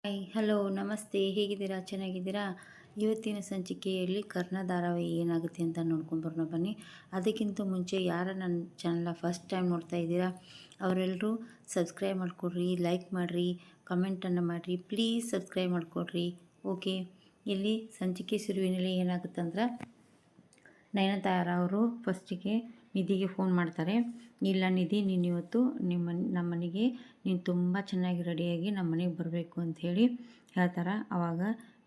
Hi hello ನಮಸ್ತೆ ಹೇಗಿದ್ದೀರಾ ಚೆನ್ನಾಗಿದ್ದೀರಾ. ಇವತ್ತಿನ ಸಂಚಿಕೆಯಲ್ಲಿ ಕರ್ಣ ಧಾರಾವಾಹಿ ಏನಾಗುತ್ತೆ ಅಂತ ನೋಡ್ಕೊಂಬರೋಣ ಬನ್ನಿ. ಅದಕ್ಕಿಂತ ಮುಂಚೆ ಯಾರ ನನ್ನ ಚಾನಲ್ನ ಫಸ್ಟ್ ಟೈಮ್ ನೋಡ್ತಾ ಇದ್ದೀರಾ ಅವರೆಲ್ಲರೂ ಸಬ್ಸ್ಕ್ರೈಬ್ ಮಾಡಿಕೊಡ್ರಿ, ಲೈಕ್ ಮಾಡಿರಿ, ಕಮೆಂಟನ್ನು ಮಾಡಿರಿ, ಪ್ಲೀಸ್ ಸಬ್ಸ್ಕ್ರೈಬ್ ಮಾಡಿಕೊಡ್ರಿ. ಓಕೆ, ಇಲ್ಲಿ ಸಂಚಿಕೆ ಶುರುವಿನಲ್ಲಿ ಏನಾಗುತ್ತಂದ್ರೆ ನಯನತಾರ ಅವರು ಫಸ್ಟಿಗೆ ನಿಧಿಗೆ ಫೋನ್ ಮಾಡ್ತಾರೆ. ಇಲ್ಲ ನಿಧಿ, ನೀನು ಇವತ್ತು ನಮ್ಮ ಮನೆಗೆ ನೀನು ತುಂಬ ಚೆನ್ನಾಗಿ ರೆಡಿಯಾಗಿ ನಮ್ಮ ಮನೆಗೆ ಬರಬೇಕು ಅಂಥೇಳಿ ಹೇಳ್ತಾರೆ. ಆವಾಗ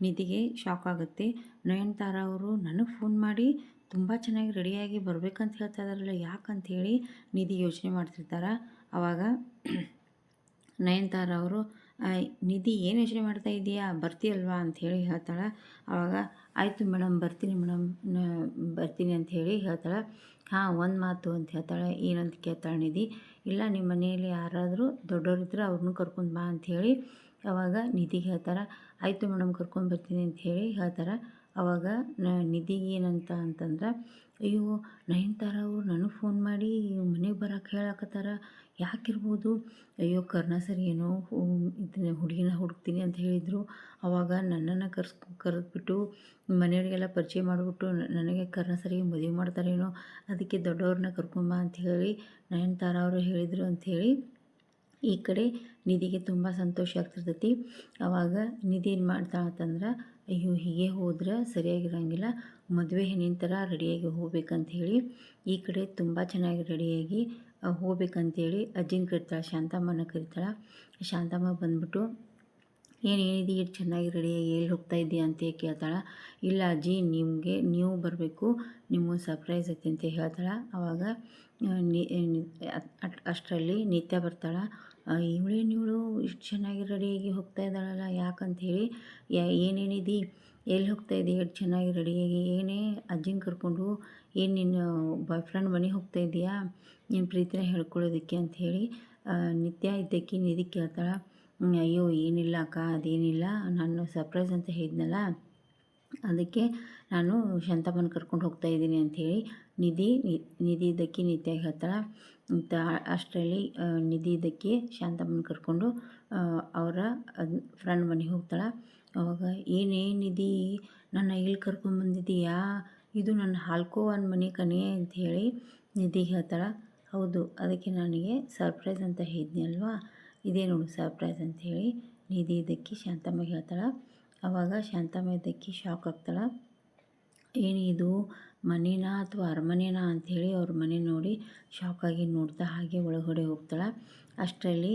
ನಿಧಿಗೆ ಶಾಕ್ ಆಗುತ್ತೆ. ನಯನತಾರ ಅವರು ನನಗೆ ಫೋನ್ ಮಾಡಿ ತುಂಬ ಚೆನ್ನಾಗಿ ರೆಡಿಯಾಗಿ ಬರಬೇಕಂತ ಹೇಳ್ತಾ ಇದ್ದಾರಲ್ಲ, ಯಾಕಂಥೇಳಿ ನಿಧಿ ಯೋಚನೆ ಮಾಡ್ತಿರ್ತಾರೆ. ಆವಾಗ ನಯನತಾರ ಅವರು ನಿಧಿ ಏನು ಯೋಚನೆ ಮಾಡ್ತಾ ಇದೆಯಾ, ಬರ್ತೀಯಲ್ವಾ ಅಂಥೇಳಿ ಹೇಳ್ತಾಳೆ. ಆವಾಗ ಆಯಿತು ಮೇಡಮ್, ಬರ್ತೀನಿ ಮೇಡಮ್, ಬರ್ತೀನಿ ಅಂಥೇಳಿ ಹೇಳ್ತಾಳೆ. ಹಾಂ, ಒಂದು ಮಾತು ಅಂತ ಹೇಳ್ತಾಳೆ. ಏನಂತ ಕೇಳ್ತಾಳೆ ನಿಧಿ. ಇಲ್ಲ, ನಿಮ್ಮ ಮನೆಯಲ್ಲಿ ಯಾರಾದರೂ ದೊಡ್ಡವರಿದ್ದರೆ ಅವ್ರನ್ನೂ ಕರ್ಕೊಂಡು ಬಾ ಅಂಥೇಳಿ ಆವಾಗ ನಿಧಿಗೆ ಹೇಳ್ತಾರೆ. ಆಯಿತು ಮೇಡಮ್, ಕರ್ಕೊಂಡು ಬರ್ತೀನಿ ಅಂಥೇಳಿ ಹೇಳ್ತಾರೆ. ಆವಾಗ ನಿಧಿಗೆ ಏನಂತ ಅಂತಂದ್ರೆ, ಅಯ್ಯೋ ನಯನತಾರ ಅವರು ನನಗೆ ಫೋನ್ ಮಾಡಿ ಮನೆಗೆ ಬರೋಕೆ ಹೇಳಕತ್ತಾರ, ಯಾಕಿರ್ಬೋದು, ಅಯ್ಯೋ ಕರ್ಣ ಸರ್ ಏನೋ ಇದನ್ನ ಹುಡುಗಿನ ಹುಡುಕ್ತೀನಿ ಅಂತ ಹೇಳಿದರು. ಆವಾಗ ನನ್ನನ್ನು ಕರೆದ್ಬಿಟ್ಟು ಮನೆಯವರಿಗೆಲ್ಲ ಪರಿಚಯ ಮಾಡಿಬಿಟ್ಟು ನನಗೆ ಕರ್ಣ ಸರಿಗೆ ಮದುವೆ ಮಾಡ್ತಾರೇನೋ, ಅದಕ್ಕೆ ದೊಡ್ಡವ್ರನ್ನ ಕರ್ಕೊಂಬ ಅಂತ ಹೇಳಿ ನಯನತಾರ ಅವರು ಹೇಳಿದರು ಅಂಥೇಳಿ ಈ ಕಡೆ ನಿಧಿಗೆ ತುಂಬ ಸಂತೋಷ ಆಗ್ತಿರ್ತೈತಿ. ಆವಾಗ ನಿಧಿ ಏನು ಮಾಡ್ತಾಳೆ ಅಂತಂದ್ರೆ, ಅಯ್ಯೋ ಹೀಗೆ ಹೋದ್ರೆ ಸರಿಯಾಗಿರೋಂಗಿಲ್ಲ, ಮದುವೆ ಹೆಣ್ಣಿನ ಥರ ರೆಡಿಯಾಗಿ ಹೋಗ್ಬೇಕಂತ ಹೇಳಿ ಈ ಕಡೆ ತುಂಬ ಚೆನ್ನಾಗಿ ರೆಡಿಯಾಗಿ ಹೋಗ್ಬೇಕಂತೇಳಿ ಅಜ್ಜಿನ ಕರಿತಾಳೆ, ಶಾಂತಮ್ಮನ ಕರಿತಾಳೆ. ಶಾಂತಮ್ಮ ಬಂದ್ಬಿಟ್ಟು ಏನಿದೆ ಇಷ್ಟು ಚೆನ್ನಾಗಿ ರೆಡಿಯಾಗಿ ಎಲ್ಲಿ ಹೋಗ್ತಾ ಇದ್ದೀಯ ಅಂತ ಕೇಳ್ತಾಳೆ. ಇಲ್ಲ ಅಜ್ಜಿ, ನೀವು ಬರಬೇಕು, ನಿಮಗೊಂದು ಸರ್ಪ್ರೈಸ್ ಐತಿ ಅಂತ ಹೇಳ್ತಾಳೆ. ಆವಾಗ ಅಷ್ಟರಲ್ಲಿ ನಿತ್ಯ ಬರ್ತಾಳೆ. ಇವಳು ಇಷ್ಟು ಚೆನ್ನಾಗಿ ರೆಡಿಯಾಗಿ ಹೋಗ್ತಾ ಇದ್ದಾಳಲ್ಲ, ಯಾಕಂಥೇಳಿ ಏನೇನಿದೆ, ಎಲ್ಲಿ ಹೋಗ್ತಾ ಇದ್ದೀಯ ಎಷ್ಟು ಚೆನ್ನಾಗಿ ರೆಡಿಯಾಗಿ, ಏನೇ ಅಜ್ಜಿನ ಕರ್ಕೊಂಡು ಏನು ನಿನ್ನ ಬಾಯ್ ಫ್ರೆಂಡ್ ಮನೆಗೆ ಹೋಗ್ತಾ ಇದೆಯಾ, ನಿನ್ನ ಪ್ರೀತಿನ ಹೇಳ್ಕೊಳ್ಳೋದಕ್ಕೆ ಅಂಥೇಳಿ ನಿತ್ಯ ಇದ್ದಕ್ಕೆ ನಿಧಿ ಕೇಳ್ತಾಳೆ. ಅಯ್ಯೋ ಏನಿಲ್ಲ ಅಕ್ಕ, ಅದೇನಿಲ್ಲ, ನಾನು ಸರ್ಪ್ರೈಸ್ ಅಂತ ಹೇಳಿದ್ನಲ್ಲ, ಅದಕ್ಕೆ ನಾನು ಶಾಂತಮ್ಮನ ಕರ್ಕೊಂಡು ಹೋಗ್ತಾ ಇದ್ದೀನಿ ಅಂಥೇಳಿ ನಿಧಿ ಇದ್ದಕ್ಕೆ ನಿತ್ಯ ಹೇಳ್ತಾಳೆ. ಅಂತ ಅಷ್ಟರಲ್ಲಿ ನಿಧಿ ಇದ್ದಕ್ಕೆ ಶಾಂತಮ್ಮನ ಕರ್ಕೊಂಡು ಅವರ ಫ್ರೆಂಡ್ ಮನೆಗೆ ಹೋಗ್ತಾಳೆ. ಆವಾಗ ಏನೇನಿದೆ, ನನ್ನ ಇಲ್ಲಿ ಕರ್ಕೊಂಡ್ಬಂದಿದ್ದೀಯಾ, ಇದು ನನ್ನ ಹಾಲ್ಕೋವನ್ ಮನೆ ಕಣೆ ಅಂಥೇಳಿ ನಿಧಿ ಹೇಳ್ತಾಳೆ. ಹೌದು, ಅದಕ್ಕೆ ನನಗೆ ಸರ್ಪ್ರೈಸ್ ಅಂತ ಹೇಳಿದ್ನಿ ಅಲ್ವಾ, ಇದೇ ನೋಡು ಸರ್ಪ್ರೈಸ್ ಅಂಥೇಳಿ ನಿಧಿ ಇದಕ್ಕೆ ಶಾಂತಮ್ಮಗೆ ಹೇಳ್ತಾಳೆ. ಆವಾಗ ಶಾಂತಮ್ಮ ಇದಕ್ಕೆ ಶಾಕ್ ಆಗ್ತಾಳೆ. ಏನಿದು ಮನೇನಾ ಅಥವಾ ಅರಮನೆನಾ ಅಂಥೇಳಿ ಅವ್ರ ಮನೆ ನೋಡಿ ಶಾಕಾಗಿ ನೋಡ್ತಾ ಹಾಗೆ ಒಳಗಡೆ ಹೋಗ್ತಾಳೆ. ಅಷ್ಟರಲ್ಲಿ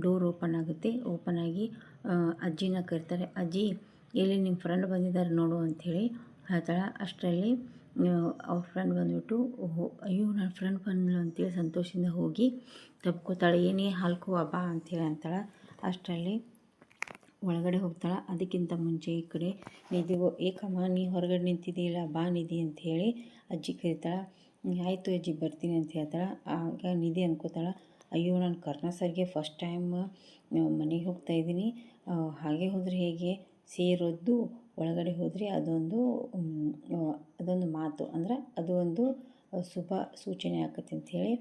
ಡೋರ್ ಓಪನ್ ಆಗುತ್ತೆ. ಓಪನ್ ಆಗಿ ಅಜ್ಜಿನ ಕರಿತಾರೆ. ಅಜ್ಜಿ, ಎಲ್ಲಿ ನಿಮ್ಮ ಫ್ರೆಂಡ್ ಬಂದಿದ್ದಾರೆ ನೋಡು ಅಂಥೇಳಿ ಹೇಳ್ತಾಳೆ. ಅಷ್ಟರಲ್ಲಿ ಅವ್ರ ಫ್ರೆಂಡ್ ಬಂದುಬಿಟ್ಟು ಅಯ್ಯೋ ನನ್ನ ಫ್ರೆಂಡ್ ಬಂದ್ಲು ಅಂತೇಳಿ ಸಂತೋಷದಿಂದ ಹೋಗಿ ತಪ್ಕೋತಾಳೆ. ಏನೇ ಹಾಲ್ಕೋ ಬಾ ಅಂಥೇಳಿ ಅಂತಾಳೆ. ಅಷ್ಟರಲ್ಲಿ ಒಳಗಡೆ ಹೋಗ್ತಾಳೆ. ಅದಕ್ಕಿಂತ ಮುಂಚೆ ಈ ಕಡೆ ನಿಧಿಗೂ, ಏಕಮ್ಮ ನೀ ಹೊರಗಡೆ ನಿಂತಿದ್ದೀಲ್ಲ, ಬಾ ನಿಧಿ ಅಂಥೇಳಿ ಅಜ್ಜಿ ಕರೀತಾಳೆ. ಆಯಿತು ಅಜ್ಜಿ, ಬರ್ತೀನಿ ಅಂತ ಹೇಳ್ತಾಳೆ. ಆಗ ನಿಧಿ ಅನ್ಕೋತಾಳೆ, ಅಯ್ಯೋ ನಾನು ಕರ್ಣ ಸರ್ಗೆ ಫಸ್ಟ್ ಟೈಮ್ ಮನೆಗೆ ಹೋಗ್ತಾ ಇದ್ದೀನಿ, ಹಾಗೆ ಹೋದರೆ ಹೇಗೆ, ಸೇರೊದ್ದು ಒಳಗಡೆ ಹೋದರೆ ಅದೊಂದು ಮಾತು ಅಂದ್ರೆ ಅದು ಒಂದು ಶುಭ ಸೂಚನೆ ಆಕತಿ ಅಂಥೇಳಿ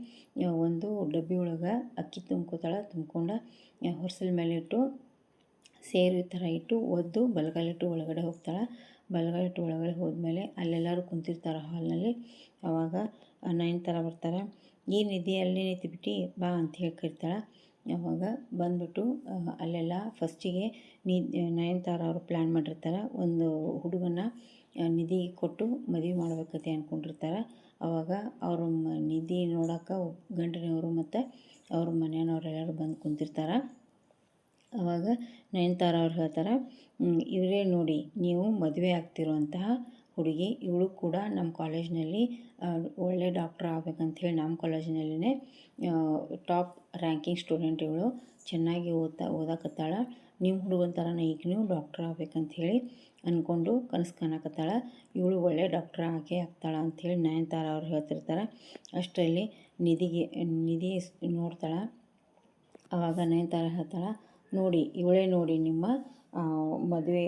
ಒಂದು ಡಬ್ಬಿ ಒಳಗೆ ಅಕ್ಕಿ ತುಂಬ್ಕೊಂಡು ಹೊರಸಲ ಮೇಲೆ ಇಟ್ಟು ಸೇರು ಥರ ಇಟ್ಟು ಒದ್ದು ಬಲಗಾಲಿಟ್ಟು ಒಳಗಡೆ ಹೋಗ್ತಾಳೆ. ಬಲಗಾಲಿಟ್ಟು ಒಳಗಡೆ ಹೋದ್ಮೇಲೆ ಅಲ್ಲೆಲ್ಲರೂ ಕುಂತಿರ್ತಾರೆ ಹಾಲ್ನಲ್ಲಿ. ಆವಾಗ ನಯನತಾರ ಬರ್ತಾರೆ. ಏನಿದೆ ಅಲ್ಲೇ ನಿಂತುಬಿಟ್ಟು ಬಾ ಅಂಥೇಳಿ ಕರಿತಾಳೆ. ಆವಾಗ ಬಂದ್ಬಿಟ್ಟು ಅಲ್ಲೆಲ್ಲ ಫಸ್ಟಿಗೆ ನಯನತಾರ ಅವರು ಪ್ಲ್ಯಾನ್ ಮಾಡಿರ್ತಾರೆ, ಒಂದು ಹುಡುಗನ ನಿಧಿಗೆ ಕೊಟ್ಟು ಮದುವೆ ಮಾಡ್ಬೇಕಂತ ಅಂದ್ಕೊಂಡಿರ್ತಾರೆ. ಆವಾಗ ಅವರು ನಿಧಿ ನೋಡೋಕೆ ಗಂಡನವರು ಮತ್ತು ಅವ್ರ ಮನೆಯವ್ರೆಲ್ಲರೂ ಬಂದು ಕುಂತಿರ್ತಾರೆ. ಆವಾಗ ನಯನತಾರ ಅವ್ರು ಹೇಳ್ತಾರೆ, ಇವರೇ ನೋಡಿ ನೀವು ಮದುವೆ ಆಗ್ತಿರುವಂತಹ ಹುಡುಗಿ, ಇವಳು ಕೂಡ ನಮ್ಮ ಕಾಲೇಜ್ನಲ್ಲಿ ಒಳ್ಳೆ ಡಾಕ್ಟ್ರ್ ಆಗ್ಬೇಕಂಥೇಳಿ ನಮ್ಮ ಕಾಲೇಜಿನಲ್ಲಿನೇ ಟಾಪ್ ರ್ಯಾಂಕಿಂಗ್ ಸ್ಟೂಡೆಂಟ್, ಇವಳು ಚೆನ್ನಾಗಿ ಓದಾಕತ್ತಾಳ, ನಿಮ್ಮ ಹುಡುಗನ ಥರನೇ ಈಗಲೂ ಡಾಕ್ಟ್ರ್ ಆಗ್ಬೇಕಂಥೇಳಿ ಅಂದ್ಕೊಂಡು ಕನಸು ಕಾಣಕತ್ತಾಳ, ಇವಳು ಒಳ್ಳೆ ಡಾಕ್ಟ್ರ್ ಆಗ್ತಾಳ ಅಂಥೇಳಿ ನಯನತಾರ ಅವ್ರು ಹೇಳ್ತಿರ್ತಾರೆ. ಅಷ್ಟರಲ್ಲಿ ನಿಧಿ ನೋಡ್ತಾಳೆ. ಆವಾಗ ನಯನತಾರ ಹೇಳ್ತಾಳೆ, ನೋಡಿ ಇವಳೇ ನೋಡಿ ನಿಮ್ಮ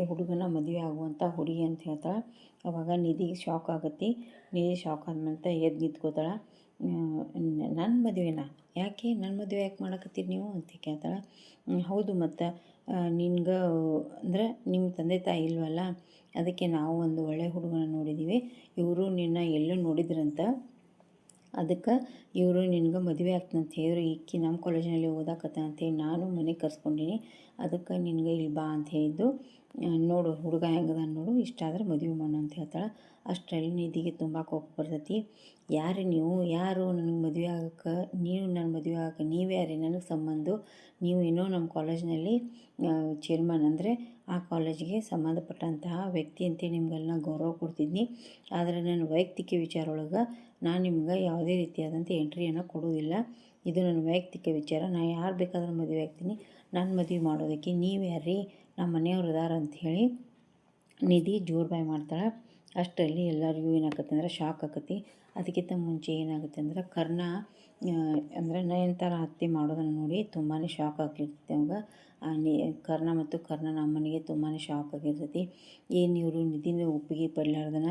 ಹುಡುಗನ ಮದುವೆ ಆಗುವಂಥ ಹುಡುಗಿ ಅಂತ ಹೇಳ್ತಾಳೆ. ಆವಾಗ ನಿಧಿಗೆ ಶಾಕ್ ಆಗುತ್ತೆ. ನಿಧಿ ಶಾಕ್ ಆದ್ಮೇಲೆ ಎದ್ದು ನಿಂತ್ಕೋತಾಳೆ. ನನ್ನ ಮದುವೆನಾ, ಯಾಕೆ ನನ್ನ ಮದುವೆ ಯಾಕೆ ಮಾಡಕತ್ತೀರಿ ನೀವು ಅಂತ ಕೇಳ್ತಾಳೆ. ಹೌದು ಮತ್ತು ನಿನ್ಗೆ ಅಂದ್ರೆ ನಿಮ್ಮ ತಂದೆ ತಾಯಿ ಇಲ್ವಲ್ಲ, ಅದಕ್ಕೆ ನಾವು ಒಂದು ಒಳ್ಳೆಯ ಹುಡುಗನ ನೋಡಿದ್ದೀವಿ, ಇವರು ನಿನ್ನ ಎಲ್ಲೋ ನೋಡಿದ್ರಂತ, ಅದಕ್ಕೆ ಇವರು ನಿನ್ಗೆ ಮದುವೆ ಆಗ್ತಂತ ಹೇಳಿದ್ರು, ಈಕಿ ನಮ್ಮ ಕಾಲೇಜಿನಲ್ಲಿ ಓದಾಕತ್ತ ಅಂತೇಳಿ ನಾನು ಮನೆಗೆ ಕರ್ಸ್ಕೊಂಡೀನಿ, ಅದಕ್ಕೆ ನಿನ್ಗೆ ಇಲ್ಲಿ ಬಾ ಅಂತ ಹೇಳಿದ್ದು, ನೋಡು ಹುಡುಗ ಹೆಂಗದ ನೋಡು, ಇಷ್ಟ ಆದ್ರೆ ಮದುವೆ ಮಾಡೋಣ ಅಂತ ಹೇಳ್ತಾಳೆ. ಅಷ್ಟರಲ್ಲಿ ನಿಧಿಗೆ ತುಂಬ ಕೋಪ ಬರ್ತೈತಿ. ಯಾರು ನೀವು, ಯಾರು ನನಗೆ ಮದುವೆ ಆಗಕ್ಕೆ, ನೀವು ನನ್ನ ಮದುವೆ ಆಗಕ್ಕೆ ನೀವು ಯಾರೇ, ನನಗೆ ಸಂಬಂಧ, ನೀವು ಏನೋ ನಮ್ಮ ಕಾಲೇಜಿನಲ್ಲಿ ಚೇರ್ಮನ್ ಅಂದರೆ ಆ ಕಾಲೇಜಿಗೆ ಸಂಬಂಧಪಟ್ಟಂತಹ ವ್ಯಕ್ತಿ ಅಂತೇಳಿ ನಿಮಗೆಲ್ಲ ಗೌರವ ಕೊಡ್ತಿದ್ನಿ, ಆದರೆ ನನ್ನ ವೈಯಕ್ತಿಕ ವಿಚಾರ ಒಳಗೆ ನಾನು ನಿಮ್ಗೆ ಯಾವುದೇ ರೀತಿಯಾದಂಥ ಎಂಟ್ರಿಯನ್ನು ಕೊಡುವುದಿಲ್ಲ, ಇದು ನನ್ನ ವೈಯಕ್ತಿಕ ವಿಚಾರ, ನಾನು ಯಾರು ಬೇಕಾದ್ರೂ ಮದುವೆ ಆಗ್ತೀನಿ, ನನ್ನ ಮದುವೆ ಮಾಡೋದಕ್ಕೆ ನೀವು ಯಾರ್ರೀ, ನಮ್ಮ ಮನೆಯವ್ರು ಅದಾರ ಅಂಥೇಳಿ ನಿಧಿ ಜೋರು ಬಾಯಿ ಮಾಡ್ತಾಳೆ. ಅಷ್ಟರಲ್ಲಿ ಎಲ್ಲರಿಗೂ ಏನಾಗತ್ತೆ ಅಂದ್ರೆ ಶಾಕ್ ಆಕತಿ. ಅದಕ್ಕಿಂತ ಮುಂಚೆ ಏನಾಗುತ್ತೆ ಅಂದ್ರೆ ಕರ್ಣ ಅಂದರೆ ನಯನತಾರ ಅತ್ತೆ ಮಾಡೋದನ್ನು ನೋಡಿ ತುಂಬಾ ಶಾಕ್ ಆಗಿರ್ತೈತಿ ಅವಾಗ. ಕರ್ಣ ಮತ್ತು ಕರ್ಣನ ಅಮ್ಮನಿಗೆ ತುಂಬಾ ಶಾಕ್ ಆಗಿರ್ತೈತಿ. ಏನು ಇವರು ನಿಧಿನ ಒಪ್ಪಿಗೆ ಪಡ್ಲಾರ್ದನ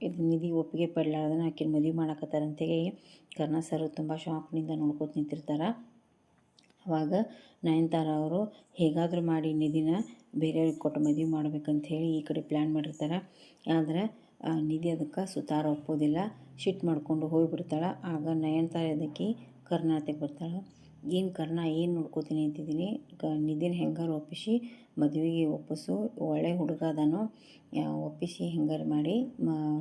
ಇದು ನಿಧಿ ಒಪ್ಪಿಗೆ ಪಡ್ಲಾರ್ದನ ಆಕೆ ಮದುವೆ ಮಾಡಕತ್ತಾರಂತೇಳಿ ಕರ್ಣ ಸರ್ ತುಂಬ ಶಾಕ್ನಿಂದ ನೋಡ್ಕೊತ ನಿಂತಿರ್ತಾರೆ. ಆವಾಗ ನಯನತಾರ ಅವರು ಹೇಗಾದರೂ ಮಾಡಿ ನಿಧಿನ ಬೇರೆಯವ್ರಿಗೆ ಕೊಟ್ಟು ಮದುವೆ ಮಾಡ್ಬೇಕಂತ ಹೇಳಿ ಈ ಕಡೆ ಪ್ಲ್ಯಾನ್ ಮಾಡಿರ್ತಾರೆ. ಆದರೆ ನಿಧಿ ಅದಕ್ಕೆ ಸುತಾರ ಒಪ್ಪೋದಿಲ್ಲ, ಶಿಟ್ ಮಾಡಿಕೊಂಡು ಹೋಗಿಬಿಡ್ತಾಳೆ. ಆಗ ನಯನತಾರ ಅದಕ್ಕೆ ಕರ್ನಾಟಕ ಬರ್ತಾಳೆ. ಏನು ಕರ್ಣ, ಏನು ನೋಡ್ಕೋತೀನಿ ಅಂತಿದ್ದೀನಿ, ನಿಧಿನ ಹೆಂಗಾರು ಒಪ್ಪಿಸಿ ಮದುವೆಗೆ ಒಪ್ಪಿಸು, ಒಳ್ಳೆ ಹುಡುಗ ಅದನೋ, ಒಪ್ಪಿಸಿ ಹೆಂಗಾರು ಮಾಡಿ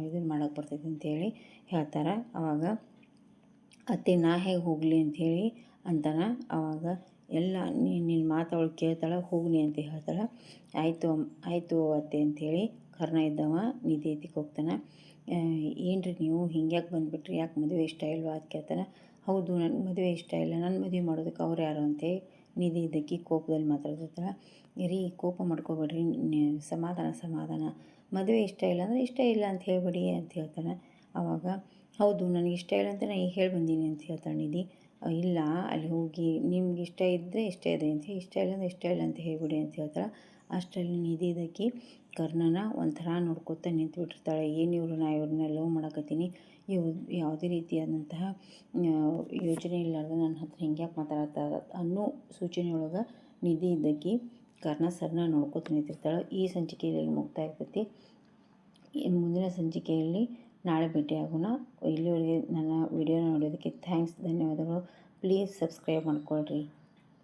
ಇದನ್ನು ಮಾಡೋಕ್ಕೆ ಬರ್ತೈತಿ ಅಂತೇಳಿ ಹೇಳ್ತಾರೆ. ಆವಾಗ ಅತ್ತೆ ನಾ ಹೇಗೆ ಹೋಗಲಿ ಅಂಥೇಳಿ ಅಂತಾನೆ. ಆವಾಗ ಎಲ್ಲ ನಿನ್ನ ಮಾತು ಅವಳು ಕೇಳ್ತಾಳೆ, ಹೋಗ್ನಿ ಅಂತ ಹೇಳ್ತಾಳೆ. ಆಯಿತು ಅತ್ತೆ ಅಂಥೇಳಿ ಕರ್ಣ ಇದ್ದವ ನಿಧಿ ಎತ್ತಿಗೆ ಹೋಗ್ತಾನೆ. ಏನು ರೀ ನೀವು ಹಿಂಗ್ಯಾಕೆ ಬಂದುಬಿಟ್ರಿ, ಯಾಕೆ ಮದುವೆ ಇಷ್ಟ ಇಲ್ವಾ ಅಂತ ಕೇಳ್ತಾನೆ. ಹೌದು ನನಗೆ ಮದುವೆ ಇಷ್ಟ ಇಲ್ಲ, ನನ್ನ ಮದುವೆ ಮಾಡೋದಕ್ಕೆ ಅವ್ರು ಯಾರು ಅಂತೇಳಿ ನಿಧಿ ಇದ್ದಕ್ಕೆ ಕೋಪದಲ್ಲಿ ಮಾತಾಡ್ತಿರ್ತಾಳೆ. ರೀ ಕೋಪ ಮಾಡ್ಕೋಬೇಡ್ರಿ, ಸಮಾಧಾನ, ಮದುವೆ ಇಷ್ಟ ಇಲ್ಲ ಅಂದರೆ ಇಷ್ಟ ಇಲ್ಲ ಅಂತ ಹೇಳ್ಬೇಡಿ ಅಂತ ಹೇಳ್ತಾನೆ. ಆವಾಗ ಹೌದು ನನಗೆ ಇಷ್ಟ ಇಲ್ಲ ಅಂತ ನಾನು ಈಗ ಹೇಳಿ ಬಂದೀನಿ ಅಂತ ಹೇಳ್ತಾಳೆ ನಿಧಿ. ಇಲ್ಲ ಅಲ್ಲಿ ಹೋಗಿ ನಿಮ್ಗೆ ಇಷ್ಟ ಇದ್ದರೆ ಇಷ್ಟ ಇದೆ ಅಂತ, ಇಷ್ಟ ಇಲ್ಲ ಅಂದರೆ ಇಷ್ಟ ಇಲ್ಲ ಅಂತ ಹೇಳ್ಬಿಡಿ ಅಂತ ಹೇಳ್ತಾಳೆ. ಅಷ್ಟರಲ್ಲಿ ನಿಧಿ ಇದಕ್ಕೆ ಕರ್ಣನ ಒಂಥರ ನೋಡ್ಕೊತ ನಿಂತುಬಿಟ್ಟಿರ್ತಾಳೆ. ಏನು ಇವರು, ನಾ ಇವ್ರನ್ನ ಲವ್ ಮಾಡಕತ್ತೀನಿ, ಇವು ಯಾವುದೇ ರೀತಿಯಾದಂತಹ ಯೋಚನೆ ಇಲ್ಲಾರ್ದೆ ನನ್ನ ಹತ್ರ ಹಿಂಗ್ಯಾಕೆ ಮಾತಾಡ್ತಾರೆ ಅನ್ನೋ ಸೂಚನೆಯೊಳಗೆ ನಿಧಿ ಇದ್ದಕ್ಕೆ ಕರ್ಣ ಸರ್ನ ನೋಡ್ಕೊತ ನಿಂತಿರ್ತಾಳೆ. ಈ ಸಂಚಿಕೆಯಲ್ಲಿ ಮುಕ್ತಾಯ ಆಗ್ತೈತಿ. ಮುಂದಿನ ಸಂಚಿಕೆಯಲ್ಲಿ ನಾಳೆ ಭೇಟಿಯಾಗೋಣ. ಇಲ್ಲಿವರೆಗೆ ನನ್ನ ವಿಡಿಯೋನ ನೋಡೋದಕ್ಕೆ ಥ್ಯಾಂಕ್ಸ್, ಧನ್ಯವಾದಗಳು. ಪ್ಲೀಸ್ ಸಬ್ಸ್ಕ್ರೈಬ್ ಮಾಡ್ಕೊಳ್ರಿ.